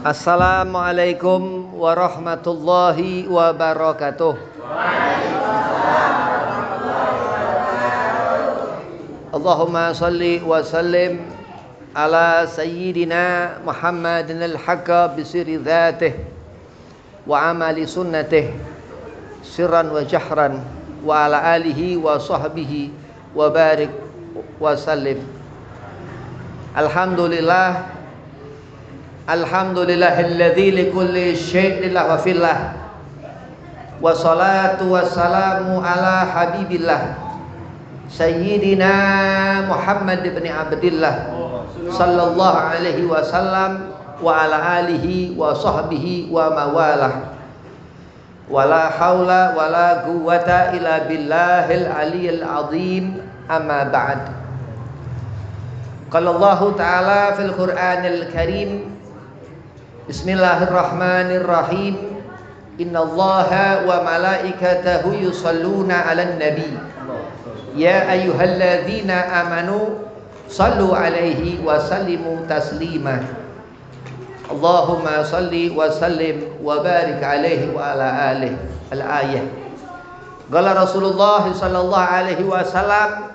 Assalamualaikum warahmatullahi wabarakatuh. Allahumma salli wa sallim ala sayyidina Muhammadin al-haqqa bisiri dhatih wa amali sunnatih sirran wa jahran wa ala alihi wa sahbihi wa barik wa sallim. Alhamdulillahilladzi likulli syai'in wa fillah. Wassalatu wassalamu ala habibillah Sayyidina Muhammad ibn Abdillah sallallahu alaihi wasallam wa ala alihi wa sahbihi wa mawalah. Wala haula wala quwwata illa billahil aliyyil azim. Amma ba'd. Qala Allah Ta'ala fil Qur'anil Karim, Bismillahirrahmanirrahim. Innallaha wa malaikatahu yusalluna 'alan nabi. Ya ayyuhalladzina amanu sallu 'alaihi wa sallimu taslima. Allahumma salli wa sallim wa barik 'alaihi wa ala alihi. Al-ayah. Qala Rasulullah sallallahu alaihi wasallam,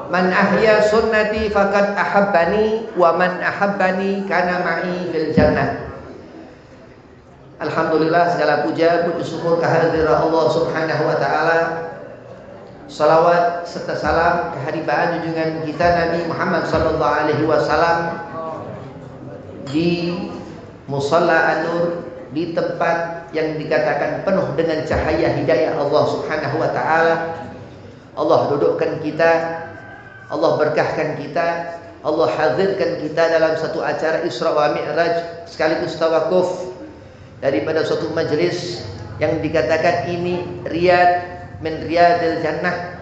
man ahya sunnati faqad ahabbani wa man ahabbani kana ma'i fil jannah. Alhamdulillah, segala puja puji syukur kehadirat Allah Subhanahu wa taala. Salawat serta salam kehadiran junjungan kita Nabi Muhammad sallallahu alaihi wasallam di Musalla An-Nur, di tempat yang dikatakan penuh dengan cahaya hidayah Allah Subhanahu wa taala. Allah dudukkan kita, Allah berkahkan kita, Allah hadirkan kita dalam satu acara Isra wa Mi'raj sekaligus tawakuf daripada suatu majlis yang dikatakan ini riyad min riyadil jannah.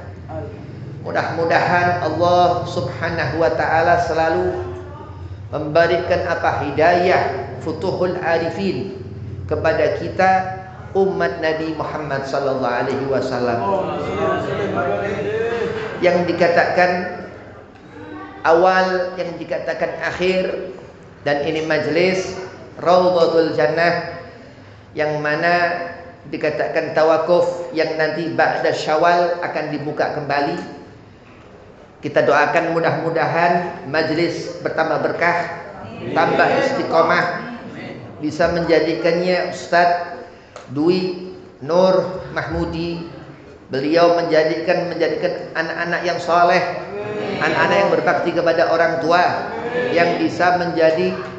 Mudah-mudahan Allah Subhanahu wa taala selalu memberikan hidayah futuhul arifin kepada kita umat Nabi Muhammad sallallahu alaihi wasallam. Yang dikatakan awal, yang dikatakan akhir, dan ini majlis Raudhatul Jannah, yang mana dikatakan tawakuf yang nanti ba'da Syawal akan dibuka kembali. Kita doakan mudah-mudahan majlis bertambah berkah, tambah istiqomah, bisa menjadikannya Ustadz Dwi Nur Mahmudi, beliau menjadikan anak-anak yang soleh, anak-anak yang berbakti kepada orang tua, yang bisa menjadi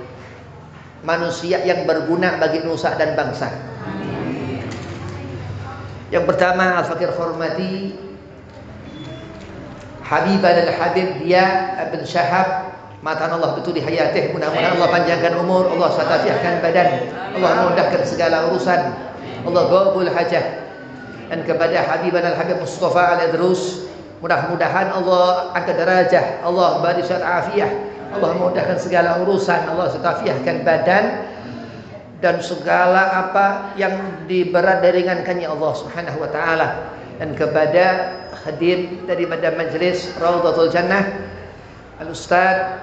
manusia yang berguna bagi nusa dan bangsa. Yang pertama, al-fakir hormati Habibah al-Habib dia bin Syahab, matan Allah betul di hayatih. Mudah-mudahan Allah panjangkan umur, Allah satafiahkan badan, Allah mudahkan segala urusan, Allah qabul hajah. Dan kepada Habibah al-Habib Mustafa al-Idrus, mudah-mudahan Allah angkat derajah, Allah beri afiah, Allah mudahkan segala urusan, Allah satafiahkan badan, dan segala apa yang diberat ringankannya Allah Subhanahu wa taala. Dan kepada hadir daripada majlis Raudhatul Jannah Al-Ustaz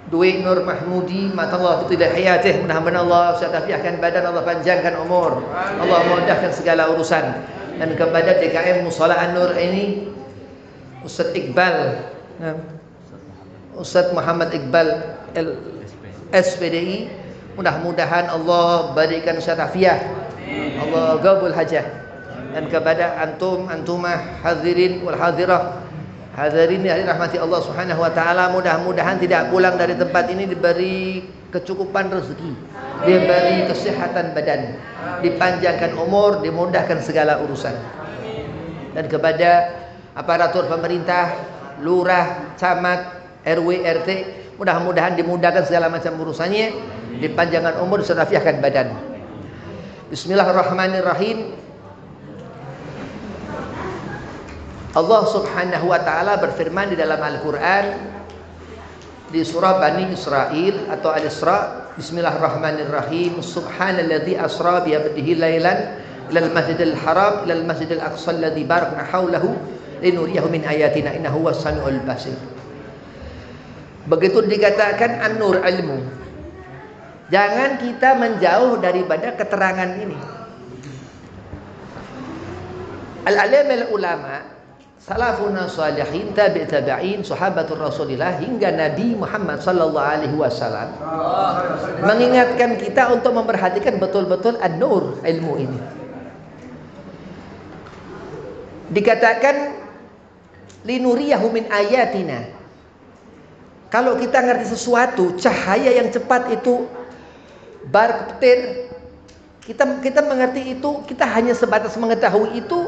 Dwi Nur Mahmudi, mata Allah tidak hayatih, mudah-mudahan Allah satafiahkan badan, Allah panjangkan umur, Allah mudahkan segala urusan. Dan kepada DKM Musalla An-Nur ini Ustaz Iqbal, Ustaz Muhammad Iqbal SPDI, mudah-mudahan Allah berikan syafafiah, Allah qabul hajah. Dan kepada antumah hadirin wal hadirah, hadirin yang dirahmati Allah Subhanahu wa taala, mudah-mudahan tidak pulang dari tempat ini diberi kecukupan rezeki, diberi kesehatan badan, dipanjangkan umur, dimudahkan segala urusan. Dan kepada aparatur pemerintah, lurah, camat, RW, RT, mudah-mudahan dimudahkan segala macam urusannya, dipanjangkan umur, diserafiahkan badan. Bismillahirrahmanirrahim. Allah Subhanahu wa taala berfirman di dalam Al-Qur'an di surah Bani Israil atau Al-Isra, Bismillahirrahmanirrahim. Subhanalladzi asra bi 'abdihi lailan ilal masjidil haram ilal masjidil aqsa alladzi barakna haulahu linuriyahu min ayatina innahu was-sami'ul basir. Begitu dikatakan an-nur ilmu, Jangan kita menjauh daripada keterangan ini. Al-alim al-ulama, salafuna salihin, tabi'in, sahabatul Rasulillah hingga Nabi Muhammad sallallahu alaihi wasallam mengingatkan kita untuk memperhatikan betul-betul an-nur, ilmu ini. Dikatakan linuriyahu min ayatina. Kalau kita ngerti sesuatu, cahaya yang cepat itu bar petir, kita mengerti itu, kita hanya sebatas mengetahui itu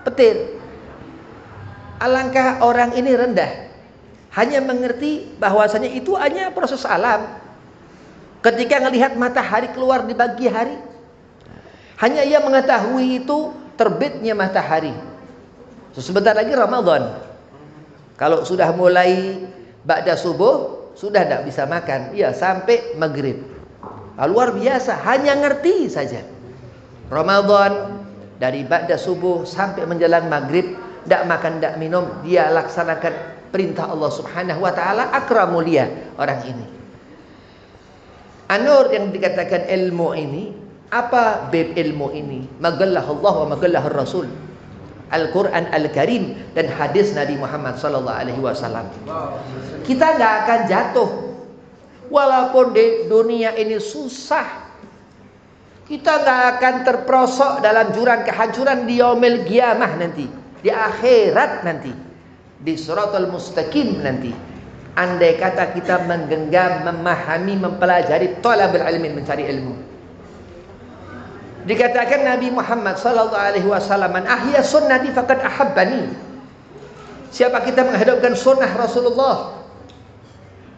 petir. Alangkah orang ini rendah, hanya mengerti bahwasanya itu hanya proses alam. Ketika melihat matahari keluar di pagi hari, hanya ia mengetahui itu terbitnya matahari. Sebentar lagi Ramadan. Kalau sudah mulai ba'da subuh, sudah tidak bisa makan. Iya, sampai maghrib. Luar biasa, hanya ngerti saja. Ramadan dari ba'da subuh sampai menjelang maghrib, tidak makan, tidak minum, dia laksanakan perintah Allah Subhanahu wa taala, akramulia orang ini. An-nur yang dikatakan ilmu ini, apa bab ilmu ini? Magallah Allah wa magallah Rasul. Al-Quran Al-Karim dan hadis Nabi Muhammad sallallahu alaihi wasallam. Kita nggak akan jatuh walaupun di dunia ini susah. Kita nggak akan terperosok dalam jurang kehancuran di yaumil qiyamah nanti, di akhirat nanti, di siratal mustaqim nanti. Andai kata kita menggenggam, memahami, mempelajari talabul ilmi, mencari ilmu. Dikatakan Nabi Muhammad sallallahu alaihi wasallam, "Man ahya sunnati faqad ahabbani." Siapa kita menghidupkan sunnah Rasulullah,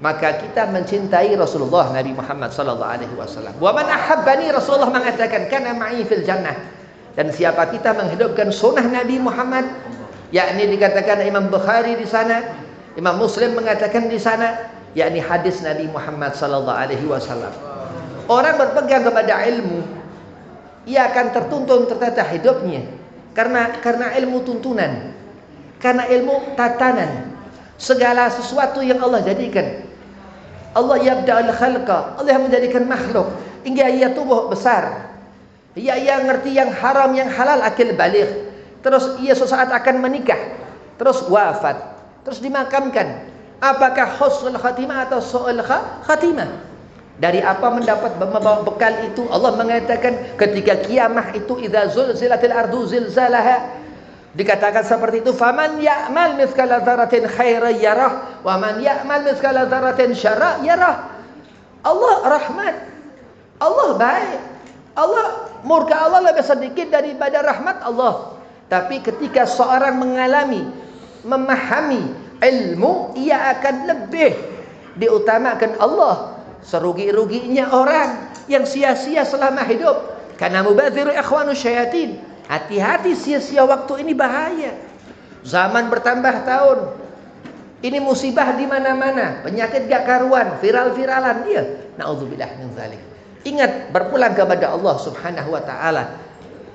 maka kita mencintai Rasulullah Nabi Muhammad sallallahu alaihi wasallam. Wa man ahabbani, Rasulullah mengatakan, "Kana ma'i fil jannah." Dan siapa kita menghidupkan sunnah Nabi Muhammad, yakni dikatakan Imam Bukhari di sana, Imam Muslim mengatakan di sana, yakni hadis Nabi Muhammad sallallahu alaihi wasallam. Orang berpegang kepada ilmu, ia akan tertuntun tertata hidupnya karena ilmu tuntunan, karena ilmu tatanan. Segala sesuatu yang Allah jadikan, Allah yabda'ul khalqa, Allah yang menjadikan makhluk hingga ia tumbuh besar. Ia ngerti yang haram yang halal, akil baligh. Terus ia sesaat akan menikah, terus wafat, terus dimakamkan. Apakah husnul khatimah atau su'ul khatimah? Dari apa mendapat membawa bekal itu? Allah mengatakan ketika kiamah itu, idza zulzilatil ardu zilzalaha, dikatakan seperti itu, faman ya'mal mithqala dzarratin khairan yarah wa man ya'mal mithqala dzarratin syarran yarah. Allah rahmat, Allah baik, Allah murka Allah lebih sedikit daripada rahmat Allah. Tapi ketika seorang mengalami, memahami ilmu, ia akan lebih diutamakan Allah. Serugi-ruginya orang yang sia-sia selama hidup, karena mubadziru ikhwanu syayatin. Hati-hati, sia-sia waktu ini bahaya. Zaman bertambah tahun, ini musibah di mana-mana, penyakit gak karuan, viral-viralan dia. Nauzubillah min dzalik. Ingat, berpulang kepada Allah Subhanahu wa taala.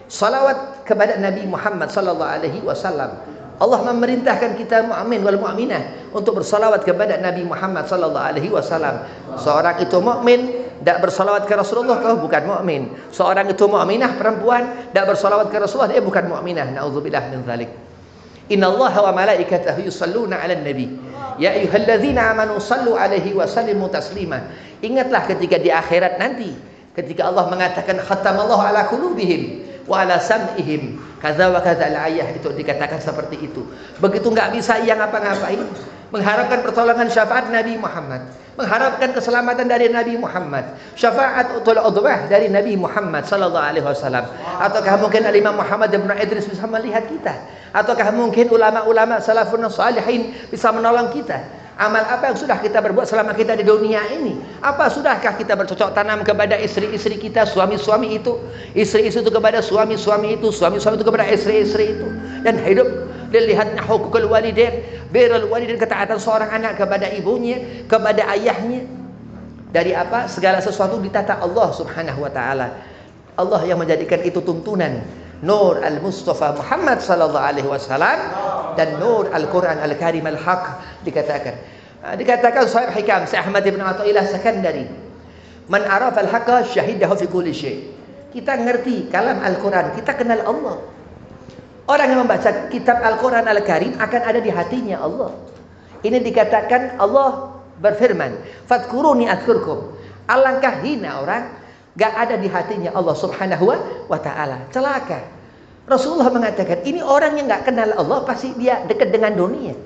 Salawat kepada Nabi Muhammad sallallahu alaihi wasallam. Allah memerintahkan kita mukmin wal mukminah untuk bersalawat kepada Nabi Muhammad sallallahu alaihi wasallam. Seorang itu mukmin tidak bersalawat ke Rasulullah, kau bukan mukmin. Seorang itu mukminah perempuan tidak bersalawat ke Rasulullah, dia bukan mukminah. Nauzubillah min dzalik. Innallaha wa malaikatahu yusalluna 'alan nabi. Ya ayyuhalladzina amanu sallu 'alaihi wa sallimu taslima. Ingatlah ketika di akhirat nanti, ketika Allah mengatakan khatamallahu ala qulubihim wa ala sam'ihim kadza wa kadza, al-ayah itu dikatakan seperti itu. Begitu enggak bisa ia ngapa-ngapain, mengharapkan pertolongan syafaat Nabi Muhammad, mengharapkan keselamatan dari Nabi Muhammad, syafaat utul udwah dari Nabi Muhammad sallallahu alaihi wasallam. Ataukah mungkin Imam Muhammad bin Idris bisa melihat kita? Ataukah mungkin ulama-ulama salafun salihin bisa menolong kita? Amal apa yang sudah kita berbuat selama kita di dunia ini? Apa sudahkah kita bercocok tanam kepada istri-istri kita, suami-suami itu, istri-istri itu kepada suami-suami itu, suami-suami itu kepada istri-istri itu, dan hidup dilihatnya hukukul walidain, birrul walidain, ketaatan seorang anak kepada ibunya, kepada ayahnya. Dari apa? Segala sesuatu ditata Allah Subhanahu wa taala. Allah yang menjadikan itu tuntunan. Nur al-Mustafa Muhammad sallallahu alaihi wasallam dan nur Al-Quran Al-Karim Al-Haq. Dikatakan Sahib Hikam Syekh Ahmad bin Athaillah Sakandari Man arafal haqqa syahidahu fi kulli syai. Kita ngerti kalam Al-Quran, kita kenal Allah. Orang yang membaca kitab Al-Quran Al-Karim akan ada di hatinya Allah. Ini dikatakan Allah berfirman, fadkuruni adzkurkum. Alangkah hina orang gak ada di hatinya Allah subhanahu wa ta'ala. Celaka. Rasulullah mengatakan, ini orang yang gak kenal Allah pasti dia dekat dengan dunia.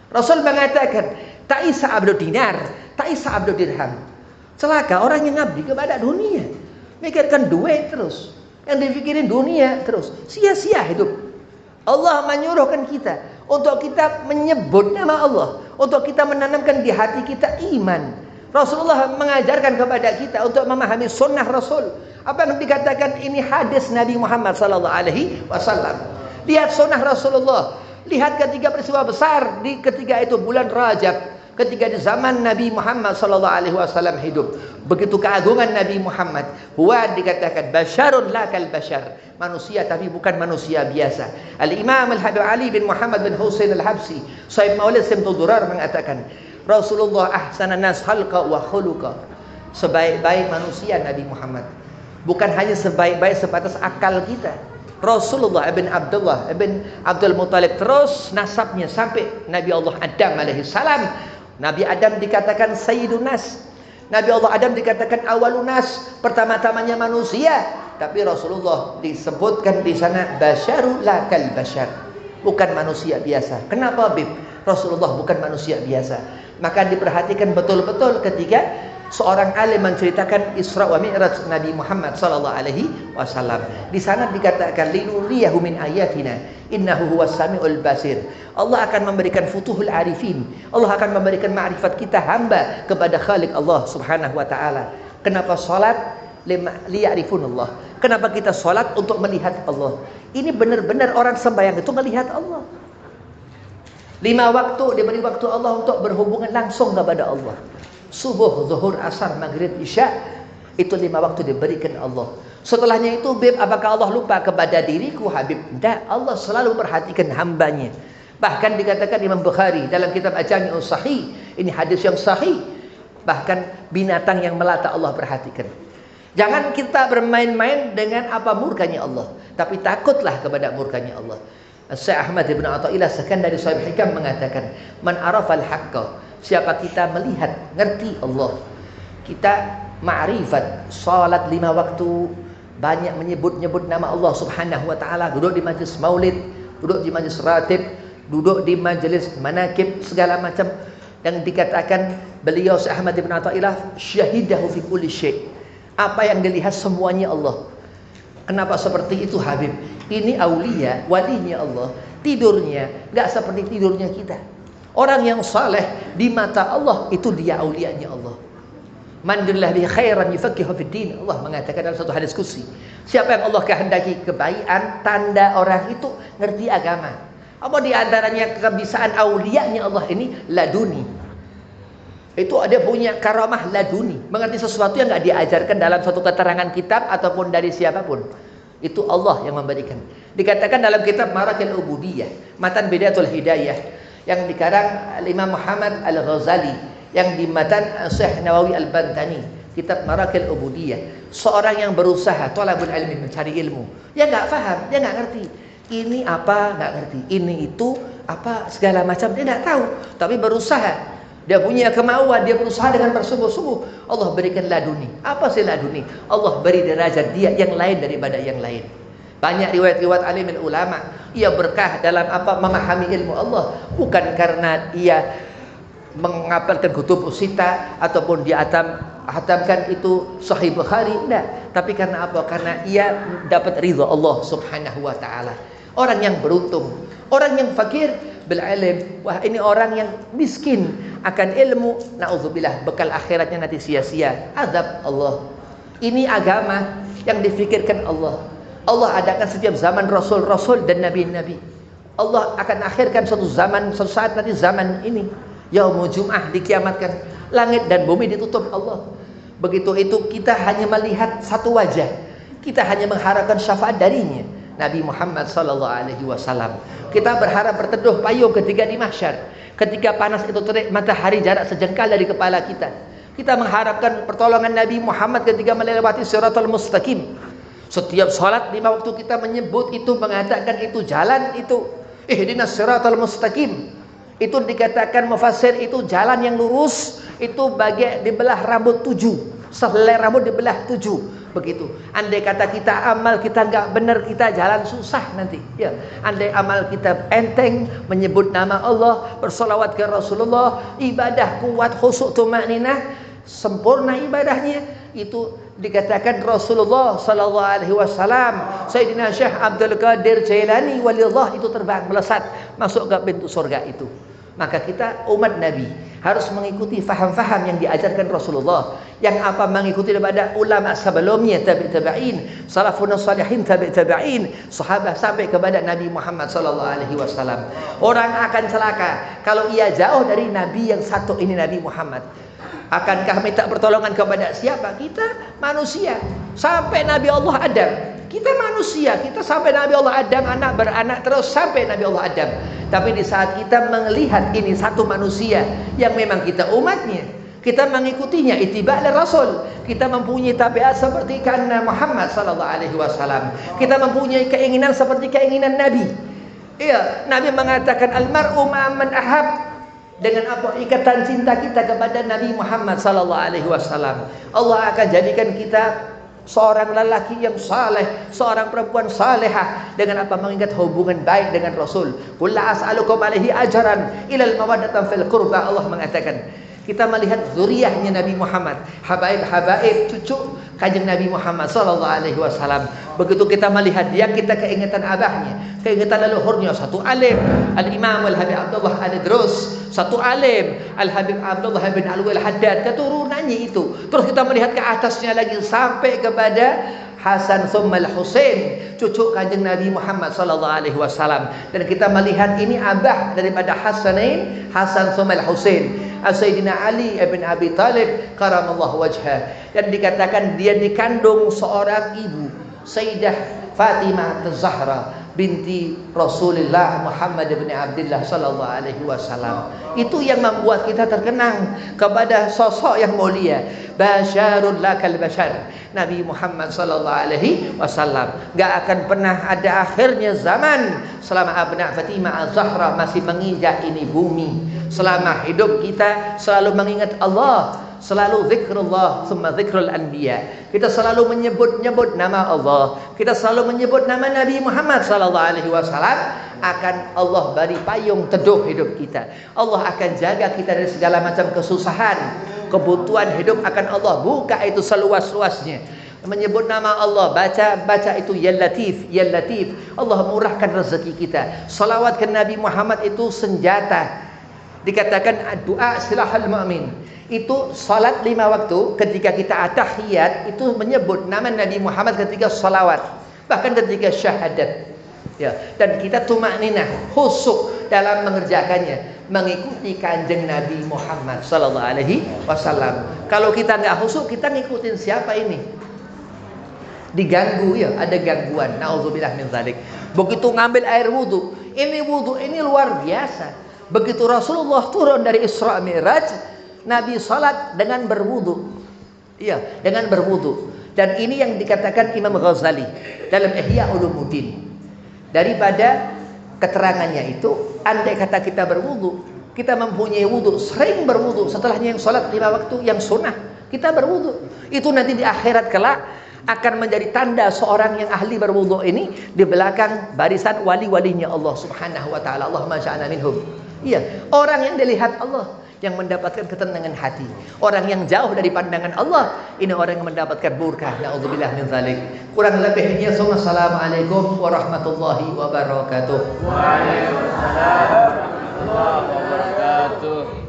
Rasul mengatakan, ta'isa abdu dinar, ta'isa abdu dirham. Celaka orang yang ngabdi kepada dunia. Mikirkan duit terus, yang dipikirin dunia terus, sia-sia hidup. Allah menyuruhkan kita untuk kita menyebut nama Allah, untuk kita menanamkan di hati kita iman. Rasulullah mengajarkan kepada kita untuk memahami sunnah Rasul. Apa yang dikatakan ini hadis Nabi Muhammad SAW. Lihat sunnah Rasulullah. Lihat ketika peristiwa besar di ketika itu bulan Rajab. Ketika di zaman Nabi Muhammad SAW hidup, begitu keagungan Nabi Muhammad. Huwa dikatakan basyarun la kal basyar, manusia tapi bukan manusia biasa. Al-Imam Al-Habib Ali bin Muhammad bin Husain Al-Habsi, Sahib Maulid Simtul Durar mengatakan, Rasulullah ahsanan nas khalqa wa khuluqa. Sebaik-baik manusia Nabi Muhammad. Bukan hanya sebaik-baik sebatas akal kita. Rasulullah ibn Abdullah ibn Abdul Muttalib, terus nasabnya sampai Nabi Allah Adam alaihi salam. Nabi Adam dikatakan Sayyidun Nas. Nabi Allah Adam dikatakan Awalun Nas, pertama-tamanya manusia. Tapi Rasulullah disebutkan di sana basyarul la kal basyar, bukan manusia biasa. Kenapa Bib? Rasulullah bukan manusia biasa. Maka diperhatikan betul-betul ketika seorang alim menceritakan Isra wa Mi'raj Nabi Muhammad sallallahu alaihi wasallam. Di sana dikatakan linuriyahu min ayatina innahu huwas samiul basir. Allah akan memberikan futuhul arifin. Allah akan memberikan ma'rifat kita hamba kepada Khalik Allah Subhanahu wa taala. Kenapa salat? Liya'rifunallah. Kenapa kita salat? Untuk melihat Allah. Ini benar-benar orang sembahyang itu melihat Allah. 5 waktu diberi waktu Allah untuk berhubungan langsung kepada Allah. Subuh, zuhur, asar, maghrib, isya, itu 5 waktu diberikan Allah. Setelahnya itu, Bib, apakah Allah lupa kepada diriku, Habib? Tidak, Allah selalu perhatikan hambanya. Bahkan dikatakan Imam Bukhari dalam kitab Al-Jami'ul Sahih, ini hadis yang sahih. Bahkan binatang yang melata Allah perhatikan. Jangan kita bermain-main dengan apa murkanya Allah, tapi takutlah kepada murkanya Allah. Syekh Ahmad bin Athaillah Sekandari Sahib Hikam mengatakan, man arafal haqqa, siapa kita melihat, ngerti Allah, kita ma'rifat, salat 5 waktu, banyak menyebut-nyebut nama Allah Subhanahu wa taala, duduk di majlis maulid, duduk di majlis ratib, duduk di majlis manakib, segala macam yang dikatakan beliau Syekh Ahmad bin Athaillah syahidahu fi kulli syai. Apa yang dilihat semuanya Allah. Kenapa seperti itu, Habib? Ini aulia, walinya Allah. Tidurnya enggak seperti tidurnya kita. Orang yang saleh di mata Allah itu dia aulianya Allah. Man billahi khairan yufaqihu fid din. Allah mengatakan dalam satu hadis qudsi, siapa yang Allah kehendaki kebaikan, tanda orang itu ngerti agama. Apa di antaranya kebisaan aulianya Allah ini laduni. Itu ada punya karamah laduni, mengerti sesuatu yang enggak diajarkan dalam suatu keterangan kitab ataupun dari siapapun. Itu Allah yang memberikan. Dikatakan dalam kitab Marakil Ubudiyah, Matan Bidayatul Hidayah, yang dikarang Imam Muhammad Al-Ghazali, yang di matan Syekh Nawawi Al-Bantani, kitab Marakil Ubudiyah. Seorang yang berusaha thalabul ilmi, mencari ilmu, dia enggak paham, dia enggak ngerti. Ini apa, enggak ngerti. Ini itu apa, segala macam dia enggak tahu, tapi berusaha. Dia punya kemauan, dia berusaha dengan bersungguh-sungguh. Allah berikan laduni. Apa sih laduni? Allah beri derajat dia yang lain daripada yang lain. Banyak riwayat-riwayat alim ulama, ia berkah dalam apa memahami ilmu Allah, bukan karena ia menghafalkan kutub sita ataupun dia hatamkan itu Sahih Bukhari, enggak, tapi karena apa? Karena ia dapat ridha Allah Subhanahu wa taala. Orang yang beruntung, orang yang fakir bil ilm, wah ini orang yang miskin akan ilmu, naudzubillah, bekal akhiratnya nanti sia-sia, azab Allah. Ini agama yang difikirkan Allah. Allah adakan setiap zaman rasul-rasul dan nabi-nabi. Allah akan akhirkan suatu zaman, suatu saat nanti zaman ini, yaumul jum'ah, dikiamatkan, langit dan bumi ditutup Allah. Begitu itu kita hanya melihat satu wajah, kita hanya mengharapkan syafaat darinya, Nabi Muhammad sallallahu alaihi wasallam. Kita berharap berteduh payung ketika di mahsyar, ketika panas itu terik matahari jarak sejengkal dari kepala kita. Kita mengharapkan pertolongan Nabi Muhammad ketika melewati Shiratal Mustaqim. Setiap salat 5 waktu kita menyebut itu, mengatakan itu jalan itu. Ihdinas Shiratal Mustaqim. Itu dikatakan mufassir itu jalan yang lurus, itu bagai dibelah rambut 7. Sehelai rambut dibelah 7. Begitu. Andai kata kita amal kita enggak benar, kita jalan susah nanti. Ya. Andai amal kita enteng, menyebut nama Allah, bersolawat ke Rasulullah, ibadah kuat, khusyuk, tumaninah, sempurna ibadahnya, itu dikatakan Rasulullah sallallahu alaihi wasallam, Sayyidina Syekh Abdul Qadir Jailani waliyullah itu terbang melesat masuk ke pintu surga itu. Maka kita umat Nabi harus mengikuti faham-faham yang diajarkan Rasulullah, yang apa mengikuti daripada ulama sebelumnya, tabi'in, salafun salihin, tabi'in, sahabat sampai kepada Nabi Muhammad sallallahu alaihi wasallam. Orang akan celaka kalau ia jauh dari Nabi yang satu ini, Nabi Muhammad. Akankah minta pertolongan kepada siapa? Kita manusia. Sampai Nabi Allah Adam. Kita manusia, kita sampai Nabi Allah Adam, anak beranak terus sampai Nabi Allah Adam. Tapi di saat kita melihat ini satu manusia yang memang kita umatnya, kita mengikutinya, ittiba' Rasul. Kita mempunyai tabiat seperti kana Muhammad sallallahu alaihi wasallam. Kita mempunyai keinginan seperti keinginan Nabi. Iya, Nabi mengatakan al-mar'u ma'aman ahab. Dengan apa ikatan cinta kita kepada Nabi Muhammad sallallahu alaihi wasallam, Allah akan jadikan kita seorang lelaki yang saleh, seorang perempuan salehah dengan apa mengingat hubungan baik dengan Rasul. Qul la as'alukum alaihi ajran ilal mawaddatan fil qurba. Allah mengatakan kita melihat zuriyahnya Nabi Muhammad, habaib cucu kanjeng Nabi Muhammad sallallahu alaihi wasallam. Begitu kita melihat dia, kita keingetan abahnya, keingetan leluhurnya, satu alim Al-Imam Al-Habib Abdullah Al-Idrus, satu alim Al-Habib Abdullah bin Alwi Al-Haddad, keturunannya itu. Terus kita melihat ke atasnya lagi sampai kepada Hasan Thumma Al-Husain, cucu kanjeng Nabi Muhammad sallallahu alaihi wasallam. Dan kita melihat ini abah daripada Hasanain, Hasan Thumma Al-Husain, Sayyidina Ali ibn Abi Talib karamallahu wajhah. Dan dikatakan dia dikandung seorang ibu, Sayyidah Fatimah Az-Zahra binti Rasulullah Muhammad bin Abdullah sallallahu alaihi wasallam. Itu yang membuat kita terkenang kepada sosok yang mulia, basyarul lakal bashar, Nabi Muhammad sallallahu alaihi wasallam. Gak akan pernah ada akhirnya zaman selama abna Fatimah Az-Zahra masih menginjak ini bumi. Selama hidup kita selalu mengingat Allah, selalu zikrullah, summa zikrul anbiya. Kita selalu menyebut-nyebut nama Allah, kita selalu menyebut nama Nabi Muhammad sallallahu alaihi wasallam, akan Allah beri payung teduh hidup kita. Allah akan jaga kita dari segala macam kesusahan, kebutuhan hidup akan Allah buka itu seluas-luasnya. Menyebut nama Allah, baca itu ya Latif, ya Latif. Allah murahkan rezeki kita. Salawat ke Nabi Muhammad itu senjata. Dikatakan doa silahul mu'min. Itu salat 5 waktu, ketika kita atahiyat itu menyebut nama Nabi Muhammad ketika salawat, bahkan ketika syahadat. Ya, dan kita tumakninah, khusyuk dalam mengerjakannya, mengikuti kanjeng Nabi Muhammad sallallahu alaihi wasallam. Kalau kita nggak khusyuk, kita ngikutin siapa ini? Diganggu ya, ada gangguan. Nauzubillah min dzalik. Begitu ngambil air wudu ini luar biasa. Begitu Rasulullah turun dari Isra Mi'raj, Nabi salat dengan berwudu. Iya, dengan berwudu. Dan ini yang dikatakan Imam Ghazali dalam Ihya Ulumuddin. Daripada keterangannya itu, andai kata kita berwudu, kita mempunyai wudu, sering berwudu, setelahnya yang salat 5 waktu yang sunnah, kita berwudu. Itu nanti di akhirat kelak akan menjadi tanda seorang yang ahli berwudu ini di belakang barisan wali-walinya Allah Subhanahu wa taala. Allahumma ja'alna minhum. Iya, orang yang dilihat Allah yang mendapatkan ketenangan hati. Orang yang jauh dari pandangan Allah, ini orang yang mendapatkan murka. Nauzubillah min dzalik. Kurang lebihnya assalamualaikum warahmatullahi wabarakatuh. Waalaikumsalam warahmatullahi wabarakatuh.